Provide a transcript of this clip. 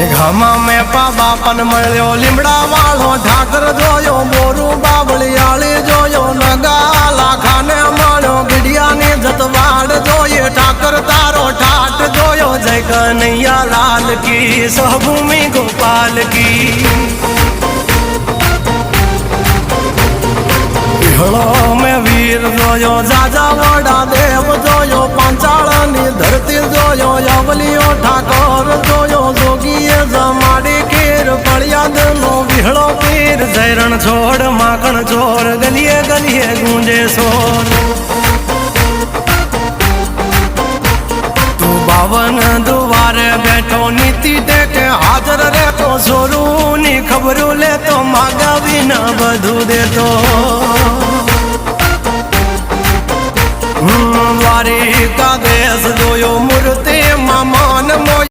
ઘામાં મેં બાપન મળ્યો લીમડા વાળો ઠાકર જોયો બોરું બાવળિયાળી જોયો નગા લાખાને મળ્યો ગીડિયાની જતવાડ જોઈએ ઠાકર તારો ઠાઠ જોયો જય કનૈયા લાલ કી સહભૂમિ ગોપાલ કી હળો મેં વીર જોયો જાજા વડા દેવ જોયો પાંચાળની ધરતી જોયો યવલીઓ ઠાકોર જોયો જોગીએ જમાડી કેર ફળિયાદ નો વિહળો પીર જયરણ છોડ માખણ ચોર ગલીએ ગલીએ ગુંજે સોર તું બાવન દુવારે બેઠો નીતિ ટેકે હાજર રહેતો સોરું ની ખબરું લેતો માગાવી ના બધું દેતો દ્વારિકા દેશ જોયો મૂર્તિ માં મન મોય